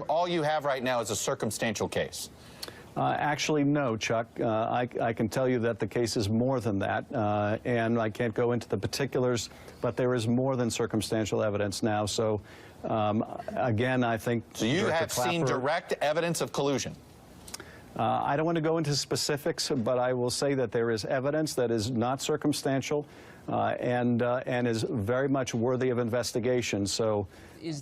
All you have right now is a circumstantial case. Actually, no, Chuck. I can tell you that the case is more than that, and I can't go into the particulars, but there is more than circumstantial evidence now. So, again, I think... So you have seen direct evidence of collusion? I don't want to go into specifics, but I will say that there is evidence that is not circumstantial and is very much worthy of investigation. So,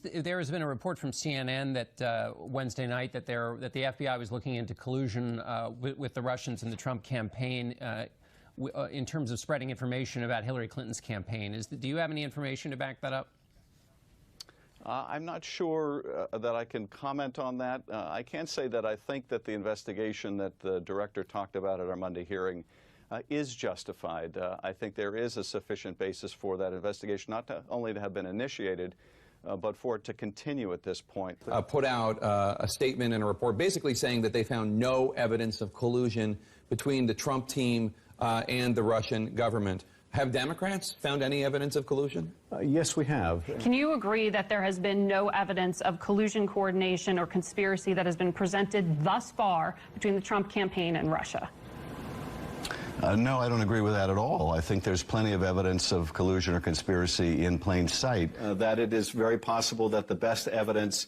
there has been a report from CNN that Wednesday night that the FBI was looking into collusion with the Russians in the Trump campaign in terms of spreading information about Hillary Clinton's campaign. Do you have any information to back that up? I'm not sure that I can comment on that. I can say that I think that the investigation that the director talked about at our Monday hearing is justified. I think there is a sufficient basis for that investigation, not only to have been initiated, but for it to continue at this point. Put out a statement and a report basically saying that they found no evidence of collusion between the Trump team and the Russian government. Have Democrats found any evidence of collusion? Yes, we have. Can you agree that there has been no evidence of collusion, coordination, or conspiracy that has been presented thus far between the Trump campaign and Russia? No, I don't agree with that at all. I think there's plenty of evidence of collusion or conspiracy in plain sight. That it is very possible that the best evidence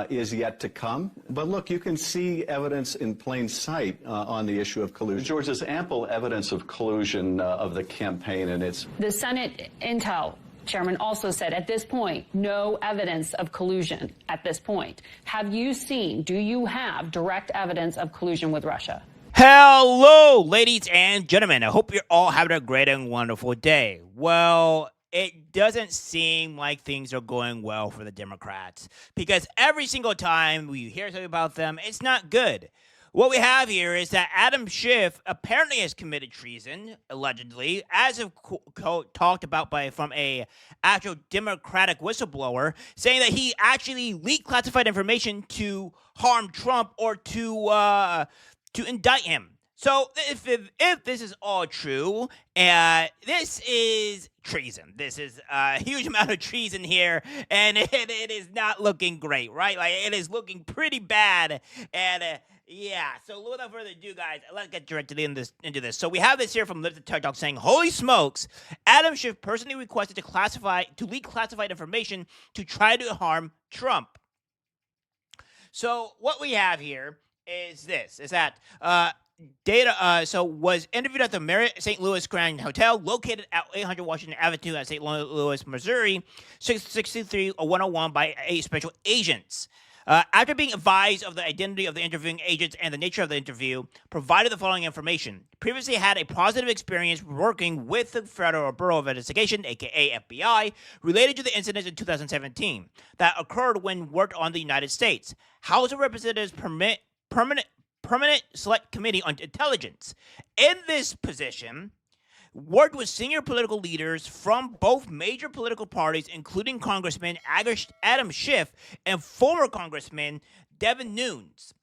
is yet to come. But look, you can see evidence in plain sight on the issue of collusion. George, there's ample evidence of collusion of the campaign, and it's... The Senate Intel Chairman also said at this point, no evidence of collusion at this point. Have you seen, do you have direct evidence of collusion with Russia? Hello, ladies and gentlemen. I hope you're all having a great and wonderful day. Well, it doesn't seem like things are going well for the Democrats because every single time we hear something about them, it's not good. What we have here is that Adam Schiff apparently has committed treason, allegedly, as of talked about from a actual Democratic whistleblower, saying that he actually leaked classified information to harm Trump or to indict him. So if this is all true, this is treason. This is a huge amount of treason here, and it is not looking great, right? Like, it is looking pretty bad, and yeah. So without further ado, guys, let's get directly into this. So we have this here from Lips to Tech Talk saying, "Holy smokes! Adam Schiff personally requested to leak classified information to try to harm Trump." So what we have here is that was interviewed at the Marriott St. Louis Grand Hotel, located at 800 Washington Avenue at St. Louis, Missouri, 663-101 by special agents. After being advised of the identity of the interviewing agents and the nature of the interview, provided the following information. Previously had a positive experience working with the Federal Bureau of Investigation, aka FBI, related to the incidents in 2017 that occurred when worked on the United States. House of Representatives Permanent Select Committee on Intelligence. In this position, worked with senior political leaders from both major political parties, including Congressman Adam Schiff and former Congressman Devin Nunes.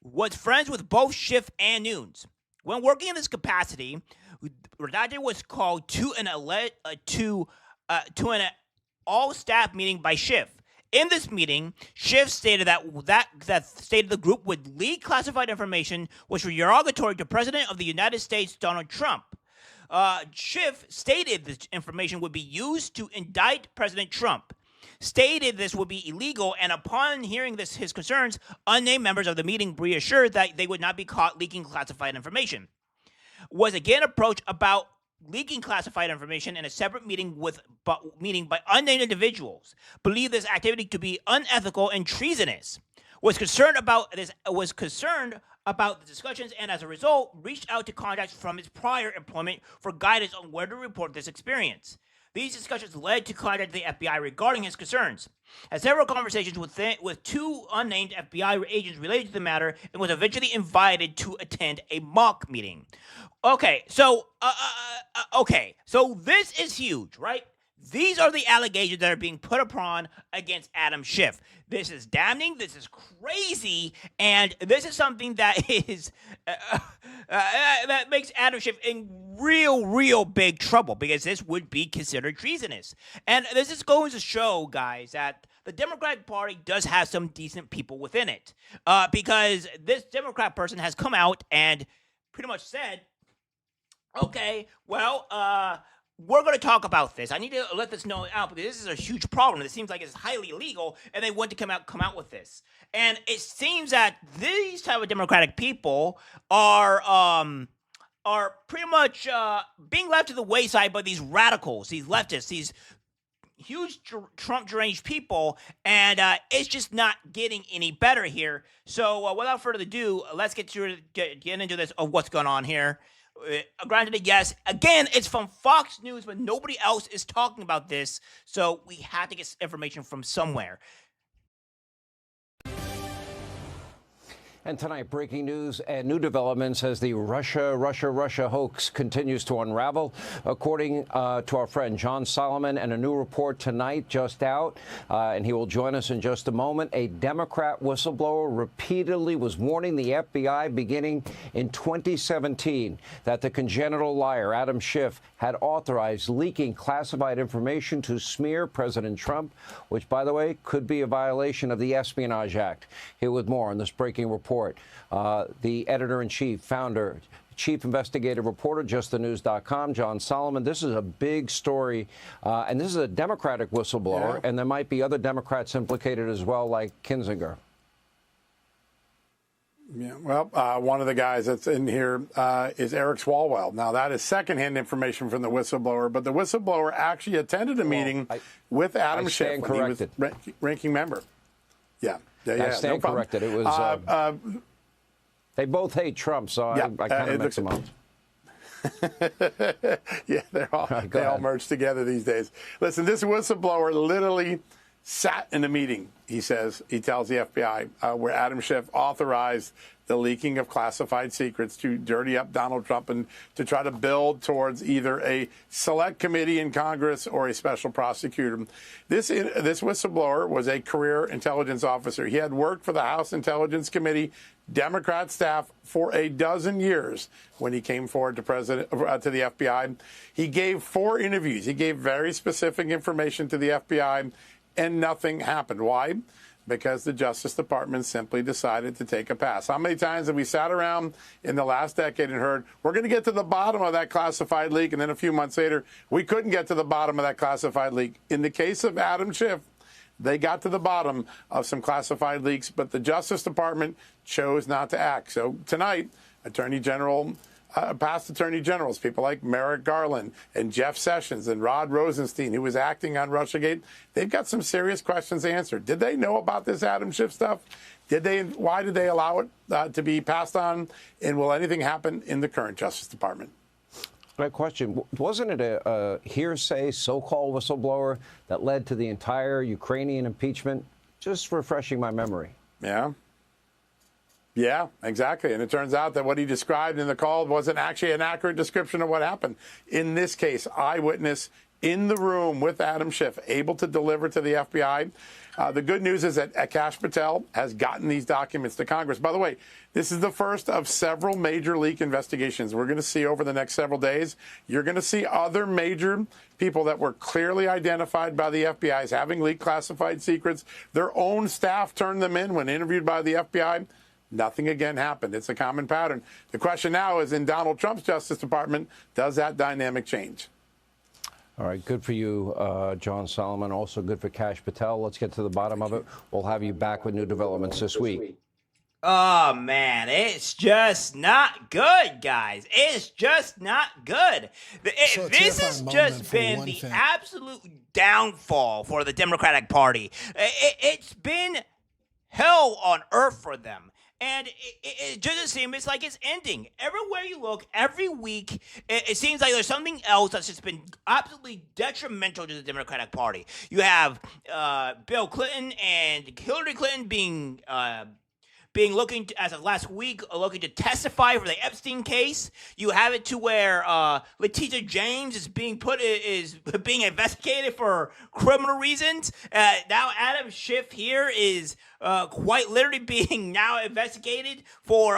Was friends with both Schiff and Nunes. When working in this capacity, redacted was called to an all-staff meeting by Schiff. In this meeting, Schiff stated that stated the group would leak classified information which were derogatory to President of the United States Donald Trump. Schiff stated this information would be used to indict President Trump. Stated this would be illegal, and upon hearing his concerns, unnamed members of the meeting reassured that they would not be caught leaking classified information. Was again approached about leaking classified information in a separate meeting by unnamed individuals. Believed this activity to be unethical and treasonous. Was concerned about the discussions, and as a result, reached out to contacts from his prior employment for guidance on where to report this experience. These discussions led to contact the FBI regarding his concerns. Had several conversations with two unnamed FBI agents related to the matter, and was eventually invited to attend a mock meeting. Okay, so this is huge, right? These are the allegations that are being put upon against Adam Schiff. This is damning, this is crazy, and this is something that is that makes Adam Schiff in real big trouble, because this would be considered treasonous. And this is going to show, guys, that the Democratic Party does have some decent people within it. Because this Democrat person has come out and pretty much said, okay, well, we're going to talk about this. I need to let this know out because this is a huge problem. It seems like it's highly illegal, and they want to come out with this. And it seems that these type of Democratic people are pretty much being left to the wayside by these radicals, these leftists, these huge Trump-deranged people, and it's just not getting any better here. So without further ado, let's get into this of what's going on here. Granted, yes, again, it's from Fox News, but nobody else is talking about this, so we had to get information from somewhere. And tonight, breaking news and new developments as the Russia hoax continues to unravel. According to our friend John Solomon, and a new report tonight just out, and he will join us in just a moment, a Democrat whistleblower repeatedly was warning the FBI beginning in 2017 that the congenital liar Adam Schiff had authorized leaking classified information to smear President Trump, which, by the way, could be a violation of the Espionage Act. Here with more on this breaking report. The editor-in-chief, founder, chief investigative reporter, justthenews.com, John Solomon. This is a big story, and this is a Democratic whistleblower, and there might be other Democrats implicated as well, like Kinzinger. Yeah, well, one of the guys that's in here is Eric Swalwell. Now, that is secondhand information from the whistleblower, but the whistleblower actually attended a meeting with Adam Schiff when he was ranking member. Yeah. I stand corrected. It was. They both hate Trump, so I kind of mix them up. Yeah, they all merge together these days. Listen, this whistleblower literally sat in a meeting, he tells the FBI, where Adam Schiff authorized the leaking of classified secrets to dirty up Donald Trump and to try to build towards either a select committee in Congress or a special prosecutor. This whistleblower was a career intelligence officer. He had worked for the House Intelligence Committee, Democrat staff, for a dozen years when he came forward to the FBI. He gave 4 interviews. He gave very specific information to the FBI, and nothing happened. Why? Because the Justice Department simply decided to take a pass. How many times have we sat around in the last decade and heard, we're going to get to the bottom of that classified leak, and then a few months later, we couldn't get to the bottom of that classified leak. In the case of Adam Schiff, they got to the bottom of some classified leaks, but the Justice Department chose not to act. So tonight, past attorney generals, people like Merrick Garland and Jeff Sessions and Rod Rosenstein, who was acting on Russiagate, they've got some serious questions answered. Did they know about this Adam Schiff stuff? Why did they allow it to be passed on? And will anything happen in the current Justice Department? Right question. Wasn't it a hearsay so-called whistleblower that led to the entire Ukrainian impeachment? Just refreshing my memory. Yeah, exactly. And it turns out that what he described in the call wasn't actually an accurate description of what happened. In this case, eyewitness in the room with Adam Schiff, able to deliver to the FBI. The good news is that Akash Patel has gotten these documents to Congress. By the way, this is the first of several major leak investigations we're going to see over the next several days. You're going to see other major people that were clearly identified by the FBI as having leaked classified secrets. Their own staff turned them in when interviewed by the FBI. Nothing again happened. It's a common pattern. The question now is, in Donald Trump's Justice Department, does that dynamic change? All right, good for you, John Solomon. Also good for Kash Patel. Let's get to the bottom of it. We'll have you back with new developments this week. Oh, man, it's just not good, guys. It's just not good. This has just been the absolute downfall for the Democratic Party. It's been hell on earth for them. And it doesn't seem, it's like it's ending. Everywhere you look, every week, it seems like there's something else that's just been absolutely detrimental to the Democratic Party. You have Bill Clinton and Hillary Clinton being as of last week, looking to testify for the Epstein case. You have it to where Letitia James is being investigated for criminal reasons. Now Adam Schiff here is quite literally being now investigated for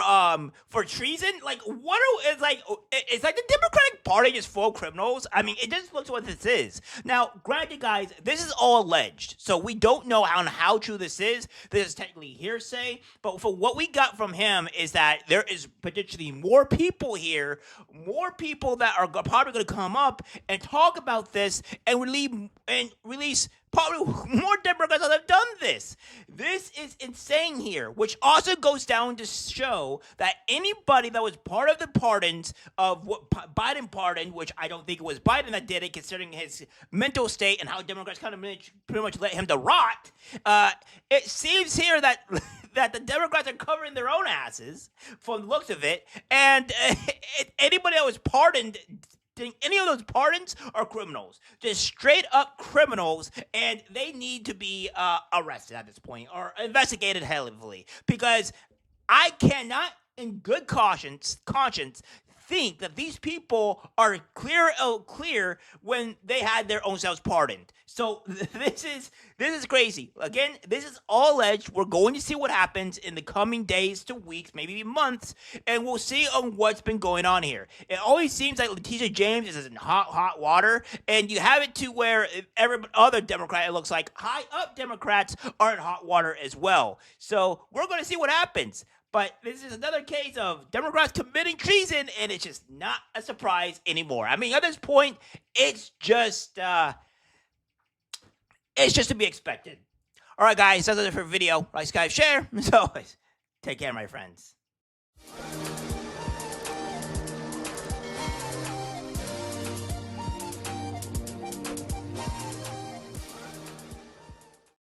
treason. Like, it's like the Democratic Party is full of criminals. I mean, it just looks what this is. Now, granted, guys, this is all alleged, so we don't know how true this is. This is technically hearsay, but for what we got from him is that there is potentially more people here, more people that are probably going to come up and talk about this and release probably more Democrats that have done this. This is insane here, which also goes down to show that anybody that was part of the pardons of what Biden pardoned, which I don't think it was Biden that did it, considering his mental state and how Democrats kind of pretty much let him to rot. It seems here that that the Democrats are covering their own asses from the looks of it, and anybody that was pardoned. Any of those pardons are criminals, just straight up criminals, and they need to be arrested at this point or investigated heavily, because I cannot, in good conscience, think that these people are clear when they had their own selves pardoned. So this is crazy. Again, this is all alleged. We're going to see what happens in the coming days to weeks, maybe months, and we'll see on what's been going on here. It always seems like Letitia James is in hot water, and you have it to where every other Democrat, it looks like high up Democrats, are in hot water as well. So we're going to see what happens. But this is another case of Democrats committing treason, and it's just not a surprise anymore. I mean, at this point, it's just to be expected. All right, guys, that's it for the video. Like, subscribe, share. As always, take care, my friends.